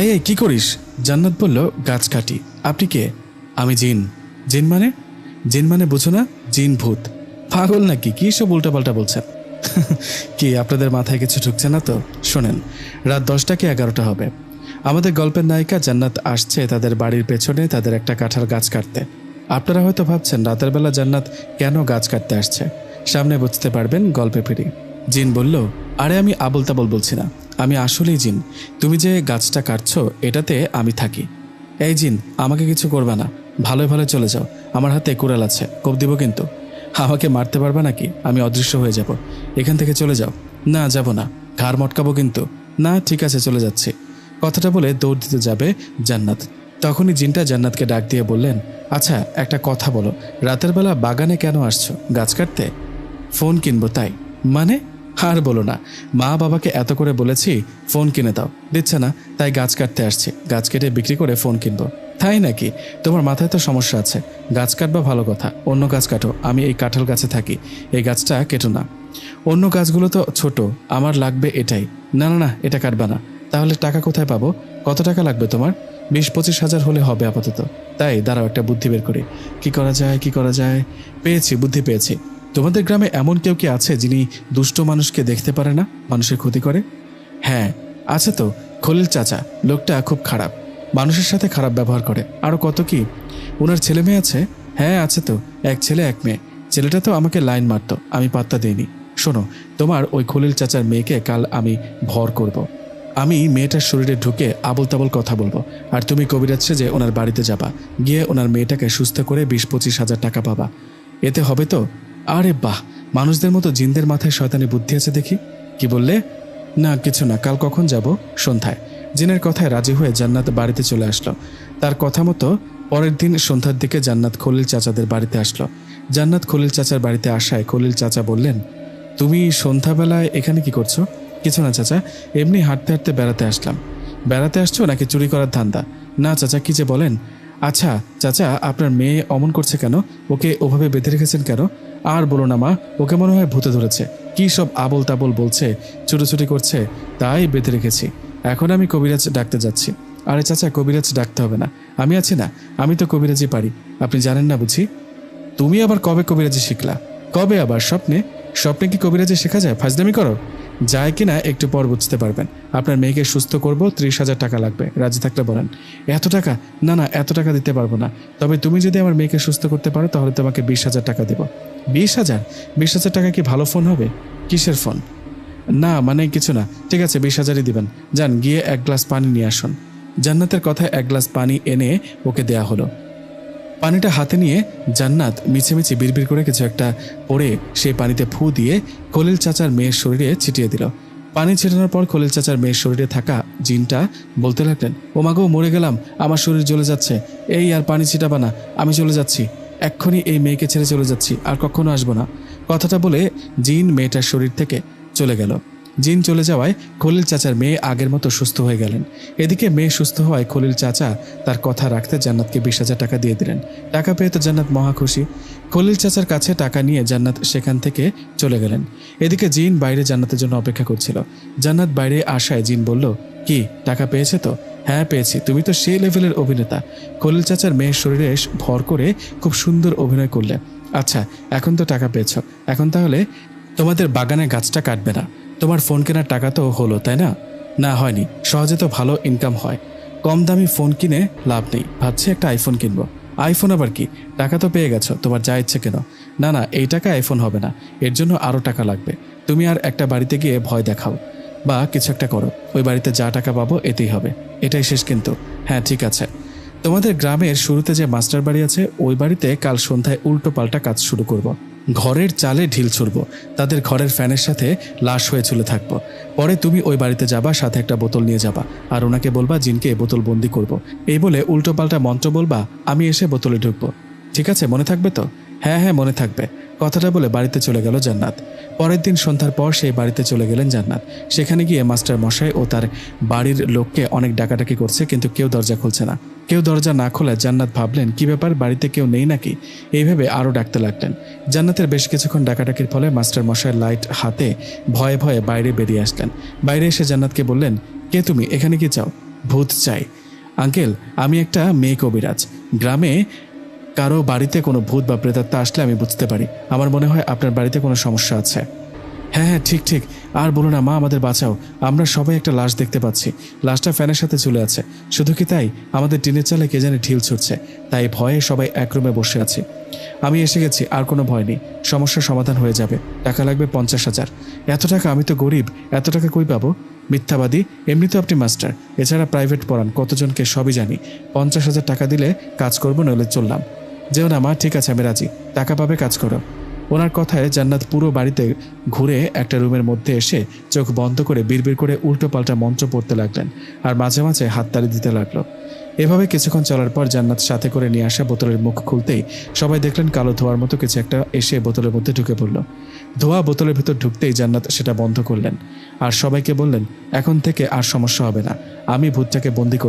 এই এই কি করিস? জান্নাত বলল, গাছ কাটি। আপনি কে? আমি জিন। জিন মানে? জিন মানে বুঝো না? জিন ভূত। পাগল নাকি? কি সব উল্টাপাল্টা বলছেন? কি আপনাদের মাথায় কিছু ঢুকছে না তো? শোনেন, রাত 10টা কি 11টা হবে। আমাদের গল্পের নায়িকা জান্নাত আসছে তাদের বাড়ির পেছনে তাদের একটা কাঁঠাল গাছ কাটতে। আপনারা হয়তো ভাবছেন রাতের বেলা জান্নাত কেন গাছ কাটতে আসছে। সামনে বুঝতে পারবেন গল্পে ফিরি। জিন বলল, আরে আমি আবল তাবল বলছি না, আমি আসলেই জিন। তুমি যে গাছটা কাটছো এটাতে আমি থাকি। এই জিন, আমাকে কিছু করবে না, ভালোই ভালো চলে যাও। আমার হাতে কুড়াল আছে, কোপ দিব কিন্তু। আমাকে মারতে পারবা নাকি? আমি অদৃশ্য হয়ে যাব। এখান থেকে চলে যাও। না, যাব না, ঘাড় মটকাবো কিন্তু। না, ঠিক আছে, চলে যাচ্ছি। কথাটা বলে দৌড় দিতে যাবে জান্নাত। তখনই জিনটা জান্নাতকে ডাক দিয়ে বললেন, আচ্ছা একটা কথা বলো, রাতের বেলা বাগানে কেন আসছো? গাছ কাটতে? ফোন কিনবো তাই। মানে? আর বলো না, মা বাবাকে এত করে বলেছি ফোন কিনে দাও, দিচ্ছে না, তাই গাছ কাটতে আসছি। গাছ কেটে বিক্রি করে ফোন কিনবো। তাই নাকি? তোমার মাথায় তো সমস্যা আছে। গাছ কাটবা ভালো কথা, অন্য গাছ কাটো। আমি এই কাঁঠাল গাছে থাকি, এই গাছটা কেটো না। অন্য গাছগুলো তো ছোট, আমার লাগবে এটাই। না না না, এটা কাটবা না। তাহলে টাকা কোথায় পাবো? কত টাকা লাগবে তোমার? 20-25 হাজার হলে হবে আপাতত। তাই দাঁড়াও, একটা বুদ্ধি বের করি। কি করা যায়, কি করা যায়? পেয়েছি, বুদ্ধি পেয়েছি। তোমাদের গ্রামে এমন কেউ কি আছে যিনি দুষ্ট মানুষকে দেখতে পারে না, মানুষের ক্ষতি করে? হ্যাঁ আছে তো, খলিল চাচা। লোকটা খুব খারাপ, মানুষের সাথে খারাপ ব্যবহার করে। আরও কত কি। ওনার ছেলে মেয়ে আছে? হ্যাঁ আছে তো, এক ছেলে এক মেয়ে। ছেলেটা তো আমাকে লাইন মারতো, আমি পাত্তা দিইনি। শোনো, তোমার ওই খলিল চাচার মেয়েকে কাল আমি ভর করব। আমি মেয়েটার শরীরে ঢুকে আবল তাবল কথা বলবো, আর তুমি কবিরাজ সেজে ওনার বাড়িতে যাবা, গিয়ে ওনার মেয়েটাকে সুস্থ করে 20-25 হাজার টাকা পাবা। এতে হবে তো? আরে বাহ, মানুষদের মতো জিনদের মাথায় শয়তানি বুদ্ধি আছে দেখি। কি বললে? না কিছু না, কাল কখন যাব? সন্ধ্যায়। জিনের কথায় রাজি হয়ে জান্নাত বাড়িতে চলে আসলো। তার কথা মতো পরের দিন সন্ধ্যার দিকে জান্নাত খলিল চাচাদের বাড়িতে আসলো। জান্নাত খলিল চাচার বাড়িতে আসায় খলিল চাচা বললেন, তুমি সন্ধ্যাবেলায় এখানে কি করছো? কিছু না চাচা, এমনি হাঁটতে হাঁটতে বেড়াতে আসলাম। বেড়াতে আসছো নাকি চুরি করার ধান্দা? না চাচা, কি যে বলেন। আচ্ছা চাচা, আপনার মেয়ে অমন করছে কেন? ওকে ওভাবে বেঁধে রেখেছেন কেন? আর বলো না মা, ওকে মনে হয় ভূতে ধরেছে। কি সব আবল তাবল বলছে, ছুটোছুটি করছে, তাই বেঁধে রেখেছি। এখন আমি কবিরাজ ডাকতে যাচ্ছি। আরে চাচা, কবিরাজ ডাকতে হবে না, আমি আছি না, আমি তো কবিরাজি পারি। আপনি জানেন না বুঝি? তুমি আবার কবে কবিরাজি শিখলা? কবে আবার? স্বপ্নে? স্বপ্নে কি কবিরাজি শেখা যায়? ফাজলামি করো। যায় কিনা একটু পর বুঝতে পারবেন। আপনার মেয়েকে সুস্থ করব, 30 হাজার টাকা লাগবে, রাজি থাকলে বলেন। এত টাকা? না না, এত টাকা দিতে পারবো না। তবে তুমি যদি আমার মেয়েকে সুস্থ করতে পারো তাহলে তোমাকে 20 হাজার টাকা দেবো। 20 হাজার? 20 হাজার টাকা কি ভালো ফোন হবে? কিসের ফোন? না মানে কিছু না, ঠিক আছে 20 হাজারই দিবেন। যান, গিয়ে এক গ্লাস পানি নিয়ে আসুন। জান্নাতের কথায় এক গ্লাস পানি এনে ওকে দেয়া হলো। পানিটা হাতে নিয়ে জান্নাত মিছিমিছি বিড়বিড় করে কিছু একটা পড়ে সেই পানিতে ফু দিয়ে খলিল চাচার মেয়ের শরীরে ছিটিয়ে দিল। পানি ছিটানোর পর খলিল চাচার মেয়ের শরীরে থাকা জিনটা বলতে লাগলেন, ও মাগো, মরে গেলাম, আমার শরীর জ্বলে যাচ্ছে। এই আর পানি ছিটাবা না, আমি চলে যাচ্ছি, এক্ষুনি এই মেয়েকে ছেড়ে চলে যাচ্ছি, আর কখনো আসবো না। কথাটা বলে জিন মেয়েটার শরীর থেকে চলে গেল। জিন চলে যাওয়ায় খলিল চাচার মেয়ে আগের মতো সুস্থ হয়ে গেলেন। এদিকে মেয়ে সুস্থ হওয়ায় খলিল চাচা তার কথা রাখতে জান্নাতকে 20 হাজার টাকা দিয়ে দিলেন। টাকা পেয়ে তো জান্নাত মহা খুশি। খলিল চাচার কাছে টাকা নিয়ে জান্নাত সেখান থেকে চলে গেলেন। এদিকে জিন বাইরে জান্নাতের জন্য অপেক্ষা করছিল। জান্নাত বাইরে আসায় জিন বলল, কি টাকা পেয়েছে তো? হ্যাঁ পেয়েছি, তুমি তো সেই লেভেলের অভিনেতা। খলিল চাচার মেয়ের শরীরে ভর করে খুব সুন্দর অভিনয় করলে। আচ্ছা, এখন তো টাকা পেয়েছ, এখন তাহলে তোমাদের বাগানে গাছটা কাটবে না। তোমার ফোন কেনার টাকা তো হলো, তাই না? না হয়নি, সহজে তো ভালো ইনকাম হয়। কম দামি ফোন কিনে লাভ নেই, ভাবছি একটা আইফোন কিনবো। আইফোন আবার কি? টাকা তো পেয়ে গেছো, তোমার যা ইচ্ছে কেন। না না, এই টাকা আইফোন হবে না, এর জন্য আরও টাকা লাগবে। তুমি আর একটা বাড়িতে গিয়ে ভয় দেখাও বা কিছু একটা করো, ওই বাড়িতে যা টাকা পাবো এতেই হবে। এটাই শেষ কিন্তু। হ্যাঁ ঠিক আছে। তোমাদের গ্রামের শুরুতে যে মাস্টার বাড়ি আছে ওই বাড়িতে কাল সন্ধ্যায় উল্টো পাল্টা কাজ শুরু করব। ঘরের চালে ঢিল ছুড়ব, তাদের ঘরের ফ্যানের সাথে লাশ হয়ে ঝুলে থাকবো। পরে তুমি ওই বাড়িতে যাবা, সাথে একটা বোতল নিয়ে যাবা, আর ওনাকে বলবা জিনকে বোতল বন্দি করব। এই বলে উল্টো পাল্টা মন্ত্র বলবা, আমি এসে বোতলে ঢুকবো। ঠিক আছে, মনে থাকবে তো? হ্যাঁ হ্যাঁ মনে থাকবে। কথাটা বলে বাড়িতে চলে গেল জান্নাত। পরের দিন সন্ধ্যার পর সেই বাড়িতে চলে গেলেন জান্নাত। সেখানে গিয়ে মাস্টার মশাই ও তার বাড়ির লোককে অনেক ডাকাডাকি করছে, কিন্তু কেউ দরজা খুলছে না। কেউ দরজা না খোলায় জান্নাত ভাবলেন, কি ব্যাপার, বাড়িতে কেউ নেই নাকি? এইভাবে আরও ডাকতে লাগলেন। জান্নাতের বেশ কিছুক্ষণ ডাকাডাকির ফলে মাস্টার মশাই লাইট হাতে ভয়ে ভয়ে বাইরে বেরিয়ে আসলেন। বাইরে এসে জান্নাতকে বললেন, কে তুমি, এখানে কি চাও? ভূত চাই। আঙ্কেল, আমি একটা মেয়ে কবিরাজ। গ্রামে কারো বাড়িতে কোনো ভূত বা প্রেতাত্মা আসলে আমি বুঝতে পারি। আমার মনে হয় আপনার বাড়িতে কোনো সমস্যা আছে। হ্যাঁ হ্যাঁ, ঠিক ঠিক। আর বলো না মা, আমাদের বাঁচাও। আমরা সবাই একটা লাশ দেখতে পাচ্ছি। লাশটা ফ্যানের সাথে ঝুলে আছে। শুধু কি তাই, আমাদের টিনের চালে কে জানে ঢিল ছুটছে। তাই ভয়ে সবাই এক রুমে বসে আছি। আমি এসে গেছি, আর কোনো ভয় নেই। সমস্যার সমাধান হয়ে যাবে। টাকা লাগবে 50,000। এত টাকা? আমি তো গরিব, এত টাকা কই পাবো? মিথ্যাবাদী, এমনি তো আপনি মাস্টার, এছাড়া প্রাইভেট পড়ান কতজনকে, সবই জানি। 50,000 টাকা দিলে কাজ করবো, নইলে চললাম। যেও না মা, ঠিক আছে আমি রাজি। টাকা পাবে, কাজ করো। ওনার কথায় জান্নাত পুরো বাড়িতে ঘুরে একটা রুমের মধ্যে এসে চোখ বন্ধ করে বিড়বিড় করে উল্টো পাল্টা মন্ত্র পড়তে লাগলেন, আর মাঝে মাঝে হাততালি দিতে লাগলো। এভাবে কিছুক্ষণ চলার পর জান্নাত সাথে করে নিয়ে আসা বোতলের মুখ খুলতেই সবাই দেখলেন কালো ধোয়ার মতো কিছু একটা এসে বোতলের মধ্যে ঢুকে পড়ল। ধোয়া বোতলের ভিতর ঢুকতেই জান্নাত সেটা বন্ধ করলেন আর সবাইকে বললেন, এখন থেকে আর সমস্যা হবে না, আমি ভূতটাকে বন্দি করে